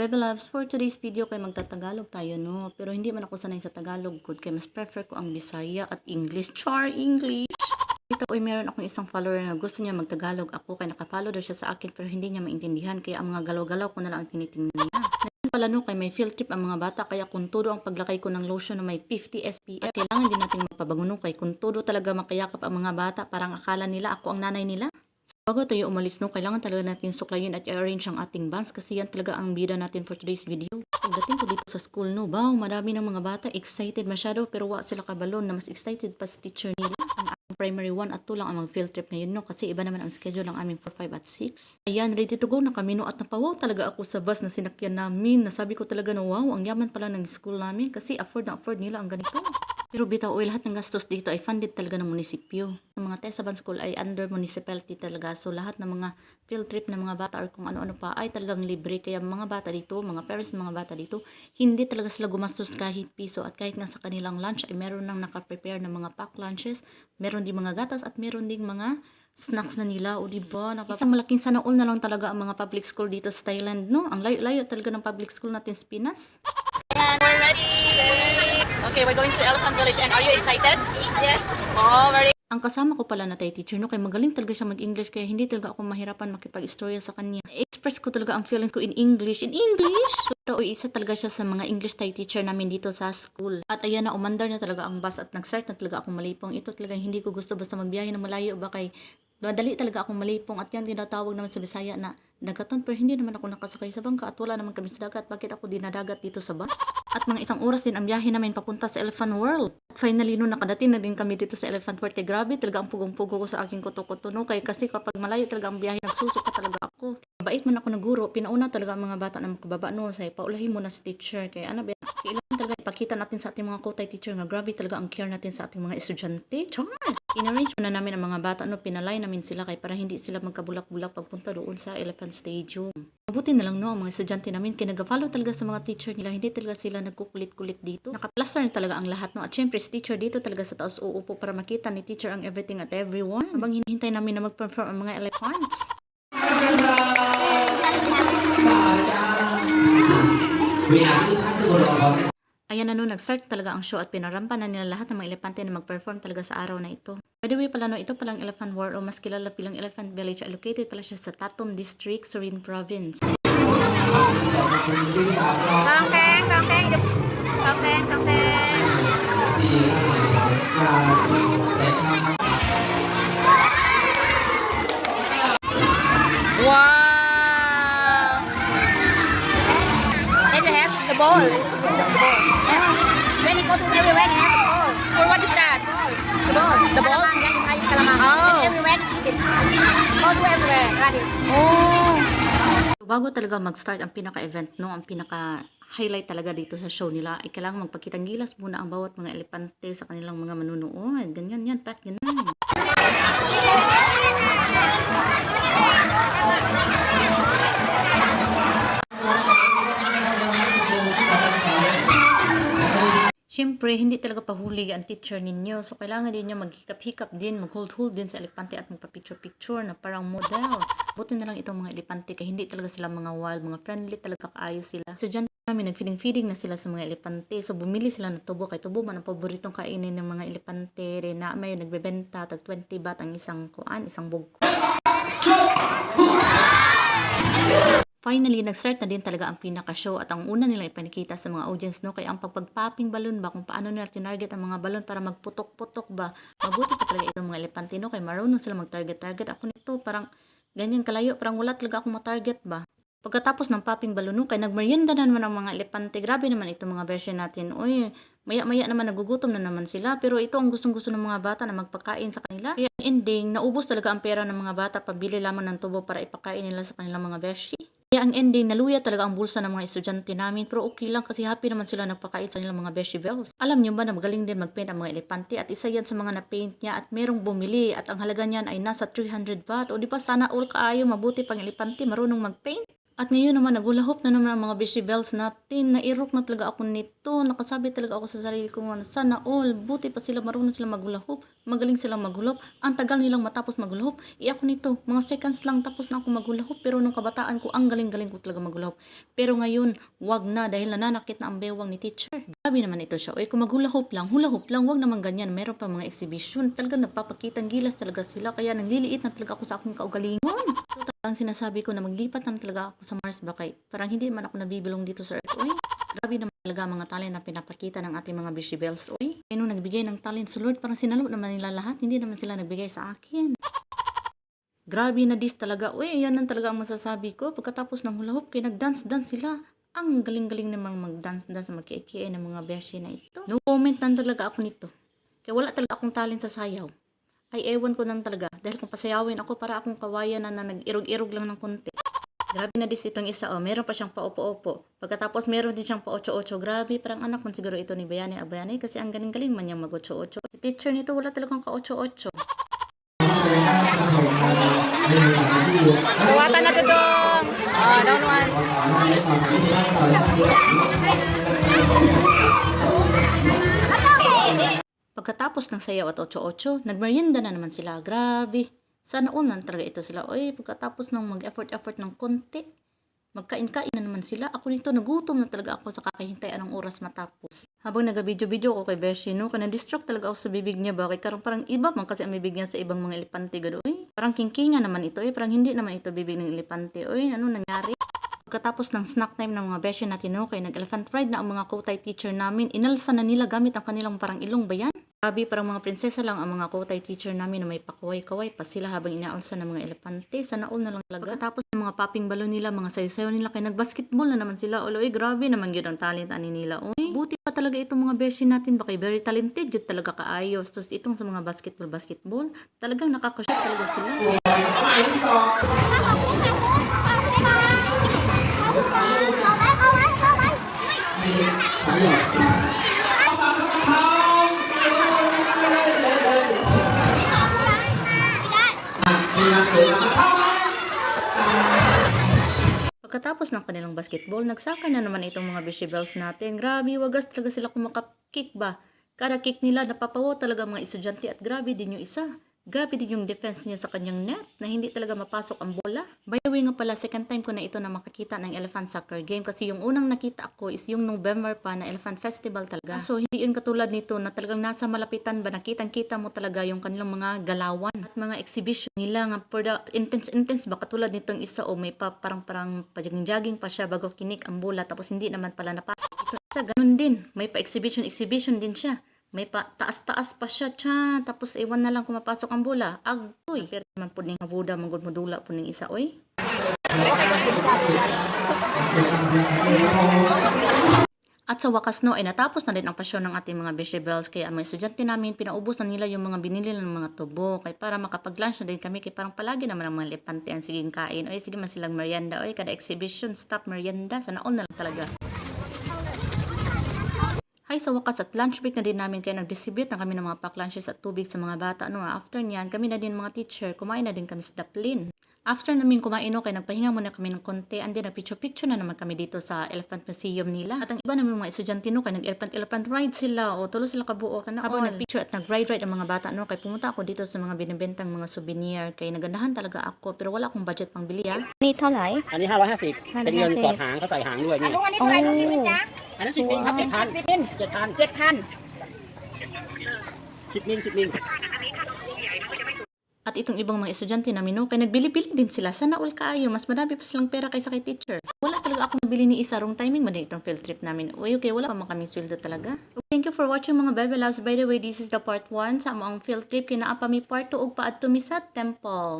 Baby loves, for today's video kay magtatagalog tayo no. Pero hindi man ako sanay sa Tagalog good kay mas prefer ko ang Bisaya at English. Char English! Dito meron akong isang follower na gusto niya magtagalog ako kay nakafollow daw siya sa akin pero hindi niya maintindihan kaya ang mga galaw-galaw ko na lang ang tinitingnan niya. Ngayon pala no kay may field trip ang mga bata kaya kung todo ang paglakay ko ng lotion na may 50 SPF at kailangan din nating magpabango no kay kung todo talaga makayakap ang mga bata parang akala nila ako ang nanay nila. Bago tayo umalis no, kailangan talaga natin suklayin at i-arrange ang ating bands kasi yan talaga ang bida natin for today's video. Pagdating ko dito sa school no, wow, marami ng mga bata excited masyado pero wa sila kabalon na mas excited pa sa teacher nila. Ang aming primary 1 at 2 lang ang field trip ngayon no kasi iba naman ang schedule ng aming 4, 5 at 6. Ayan, ready to go na kami no at napawaw talaga ako sa bus na sinakyan namin. Nasabi ko talaga no, wow, ang yaman pala ng school namin kasi afford na afford nila ang ganito. Pero bitaw, lahat ng gastos dito ay funded talaga ng munisipyo. Ang mga Tesaban School ay under municipality talaga. So lahat ng mga field trip ng mga bata or kung ano-ano pa ay talagang libre. Kaya mga bata dito, mga parents ng mga bata dito, hindi talaga sila gumastos kahit piso. At kahit nga sa kanilang lunch ay meron nang nakaprepare ng mga pack lunches, meron din mga gatas at meron ding mga snacks na nila. O diba? Isang malaking sana all na lang talaga ang mga public school dito sa Thailand. No? Ang layo-layo talaga ng public school natin sa Pinas. And we're ready. Okay, we're going to Elephant Village. And are you excited? Yes. Oh, very. Ang kasama ko pala na Thai teacher, no, kay magaling talaga siya mag-English, kaya hindi talaga ako mahirapan makipag-istorya sa kanya. Express ko talaga ang feelings ko in English. In English! So, isa talaga siya sa mga English Thai teacher namin dito sa school. At ayan na, umandar na talaga ang bus at nag-start na talaga akong malipong. Ito talaga hindi ko gusto basta magbiyahe ng malayo ba kay madali talaga akong malipong at yan tinatawag naman sa Bisaya na dagaton pero hindi naman ako nakasakay sa bangka at wala naman kami sa dagat. Bakit ako dinadagat dito sa bus? At mga isang oras din ang biyahe namin papunta sa Elephant World. At finally, no, nakadating na din kami dito sa Elephant World. Kaya grabe talaga ang pugong-pugo ko sa aking kuto-kuto. No? Kaya kasi kapag malayo talaga ang biyahe, nagsusuka talaga ako. Bait man ako na guro, pinauna talaga ang mga bata na makababa no. Say, paulahin mo na sa teacher. Kaya ano ba, kailangan talaga ipakita natin sa ating mga kotay teacher nga grabe talaga ang care natin sa ating mga estudyante. Char! In-arrange na namin ang mga bata, no, pinalay namin sila kay para hindi sila magkabulak-bulak pagpunta doon sa Elephant Stadium. Mabuti na lang no, ang mga estudyante namin kinag-follow talaga sa mga teacher nila, hindi talaga sila nagkukulit-kulit dito. Naka-plaster na talaga ang lahat no, at syempre si teacher dito talaga sa taas uupo para makita ni teacher ang everything at everyone. Habang hinihintay namin na mag-perform ang mga elephants. Ayan na no, nag-start talaga ang show at pinarampa na nila lahat ng mga elepante na mag-perform talaga sa araw na ito. By the way pala no, ito palang Elephant World o mas kilala bilang Elephant Village, located pala siya sa Tatom District, Surin Province. Tongteng, tongteng, tongteng, tongteng. Wow! Then you have the ball. The ball. Yeah. When you go to everywhere, you have the ball. For what is that? The ball. The ball? Kalamang, yes, it is kalamang. Oh. And everywhere, you keep it. Go to everywhere. Rabbit. Oh! Bago talaga mag-start ang pinaka-event, no, ang pinaka-highlight talaga dito sa show nila ay kailangan magpakitang gilas muna ang bawat mga elepante sa kanilang mga manunood. Ganyan yan, pat, ganyan. Siyempre, hindi talaga pahuli ang teacher ninyo. So, kailangan din nyo maghikap-hikap din, mag-hold-hold din sa elepante at magpa-picture-picture na parang model. Buti na lang itong mga elepante kaya hindi talaga sila mga wild, mga friendly talaga kaayos sila. So, dyan namin nag-feeding na sila sa mga elepante. So, bumili sila ng tubo. Kay tubo man ang paboritong kainin ng mga elepante. Na may nagbebenta, tag 20 baht ang isang bugko. Finally, nag-start na din talaga ang pinaka-show at ang una nilang ipakita sa mga audience, no, kaya ang pagpag-popping balloon ba, kung paano nila tinarget ang mga balloon para magputok-putok ba. Mabuti pa talaga itong mga elepante, no, kaya marunong sila mag-target-target. Ako nito, parang ganyan kalayo, parang wala talaga akong matarget ba. Pagkatapos ng popping balloon, no, kaya nagmerienda na naman ang mga elepante. Grabe naman itong mga version natin. Uy, maya-maya naman nagugutom na naman sila. Pero ito ang gustong-gusto ng mga bata na magpakain sa kanila. Kaya ending, naubos talaga ang pera ng mga bata pabili lamang ng tubo para ipakain nila sa kanilang mga beshi. Kaya ang ending, naluya talaga ang bulsa ng mga estudyante namin. Pero okay lang kasi happy naman sila nagpakain sa kanilang mga beshi bells. Alam nyo ba na magaling din mag-paint ang mga elepante at isa yan sa mga na-paint niya at merong bumili at ang halaga niyan ay nasa 300 baht. O di ba sana all kaayo, mabuti pang elepante marunong mag-paint. At ngayon naman, nagulahop na naman ang mga Beshi Bells natin. Nairok na talaga ako nito. Nakasabi talaga ako sa sarili ko nga, sana all. Buti pa sila, marunong silang magulahop. Magaling silang magulahop. Ang tagal nilang matapos magulahop. Ako nito, mga seconds lang tapos na ako magulahop. Pero nung kabataan ko, ang galing-galing ko talaga magulahop. Pero ngayon, wag na dahil nananakit na ang bewang ni teacher. Grabe naman ito siya. Kung maghulahop lang, hulahop lang. Wag naman ganyan. Meron pa mga exhibition. Talaga nagpapakitang gilas talaga sila. Kaya nangliliit na talaga ako sa aking kaugalingon. Ito talaga ang sinasabi ko na maglipat na talaga ako sa Mars bakay. Parang hindi man ako nabibilong dito sa Earth. Oy, grabe naman talaga ang mga talent na pinapakita ng ating mga Beshi Bells. Oy, kaya nung nagbigay ng talent sa Lord, parang sinalo naman nila lahat. Hindi naman sila nagbigay sa akin. Grabe na dis talaga. Uy, yan lang talaga ang masasabi ko. Pagkatapos ng hula hoop, kaya nag-dance-dance sila. Ang galing-galing namang mag-dance-dance, mag-kikiay ng mga beshi na ito. No comment lang talaga ako nito. Kaya wala talaga akong talent sa sayaw. Ay, ewan ko lang talaga. Dahil kung pasayawin ako, para akong kawayan na nag-irog-irog lang ng konti. Grabe na dis itong isa. Oh, meron pa siyang pa-opo-opo. Pagkatapos meron din siyang pa-8-8. Grabe, parang anak mo siguro ito ni Bayani Abayani kasi ang galing-galing man niyang mag-8-8. Si teacher nito wala talagang ka-8-8. Buwatan na dudong. Down one. Pagkatapos ng sayaw at 8-8, nagmerienda na naman sila. Grabe. Sana unan talaga ito sila. Oy, pagkatapos ng mag-effort ng konti, magkain-kain na naman sila. Ako nito, nagutom na talaga ako sa kakahintay anong oras matapos. Habang nag-video-video ko kay Beshi, no, na-distract talaga ako sa bibig niya. Bakit? Parang iba man kasi ang bibig niya sa ibang mga elepante. Oy, parang kingkinga naman ito. Parang hindi naman ito bibig ng elepante. Oy, ano nangyari? Pagkatapos ng snack time ng mga Beshi natin, no, kay nag-elephant ride na ang mga Kotay teacher namin. Inalsa na nila gamit ang kanilang parang ilong bayan. Grabe, parang mga prinsesa lang ang mga Kotay teacher namin na may pakaway-kaway pa sila habang inaalsa ng mga elepante. Sana all na lang talaga. Pagkatapos ng mga popping balloon nila, mga sayo-sayo nila, kay nag-basketball na naman sila. Oy, grabe naman yun ang talent ani nila. Oy, buti pa talaga itong mga Beshi natin. Baka very talented yun talaga kaayos. Tapos itong sa mga basketball, talagang nakakashoot talaga sila. Pagkatapos ng kanilang basketball, nagsaka na naman itong mga Beshi Bells natin. Grabe, wagas talaga sila kumakap-kick ba? Kada kick nila, napapawo talaga mga estudyante at grabe din yung isa. Grabe din yung defense niya sa kanyang net na hindi talaga mapasok ang bola. By the way nga pala, second time ko na ito na makakita ng Elephant Soccer Game kasi yung unang nakita ko is yung November pa na Elephant Festival talaga. So hindi yun katulad nito na talagang nasa malapitan ba nakitang-kita mo talaga yung kanilang mga galawan at mga exhibition nila nga for the intense ba katulad nitong isa o may parang pajaging-jogging pa siya bago kinik ang bola tapos hindi naman pala napasok. Ito isa ganun din, may pa exhibition din siya. May pa taas-taas pa siya tiyan. Tapos iwan na lang kung mapasok ang bola. Agtoy. Pero naman po ning abuda, magudmudula po ning isa, oy. At sa wakas no, ay natapos na din ang pasyon ng ating mga Beshi Bells. Kaya ang mga estudyante namin, pinaubos na nila yung mga binili ng mga tubo. Kaya para makapag-lunch na din kami, kaya parang palagi naman ang mga lepante ang siging kain. Oy, sige man silang merienda. Oy, kada exhibition, stop merienda. Sana all na lang talaga. Hay, sa wakas at lunch break na din namin kaya nag-distribute na kami ng mga pack lunches at tubig sa mga bata. No, after niyan, kami na din mga teacher, kumain na din kami sa Daplin. After namin kumain, no, kaya nagpahinga muna kami ng konti and then nag-picture-picture na naman kami dito sa Elephant Museum nila. At ang iba namin mga estudyante, no, kaya nag-elephant ride sila o tulo sila kabuo. Habang nag-picture at nag-ride ang mga bata, no, kaya pumunta ako dito sa mga binibentang mga souvenir. Kaya nagandahan talaga ako pero wala akong budget pang bili. นี่เท่าไหร่ อันนี้550เป็นเงินสอดหางเขาใส่หางด้วยนี่ ลุงอันนี้เท่าไหร่ลุงกี่บินจ๊ะ อันนั้น10 มิลครับ 10 บิน 7,000 7,000 10 มิล10 มิล At itong ibang mga estudyante namin, no, kaya nagbili-bili din sila. Sana all kaayo, mas madami pa silang pera kaysa kay teacher. Wala talaga ako nabili ni isa, wrong timing man din itong field trip namin. Uy, okay, wala pa man kaming sweldo talaga. Thank you for watching mga Bebe Loves. By the way, this is the part 1 sa among field trip. Kinaapa mi part 2 ug paadto mi sa temple.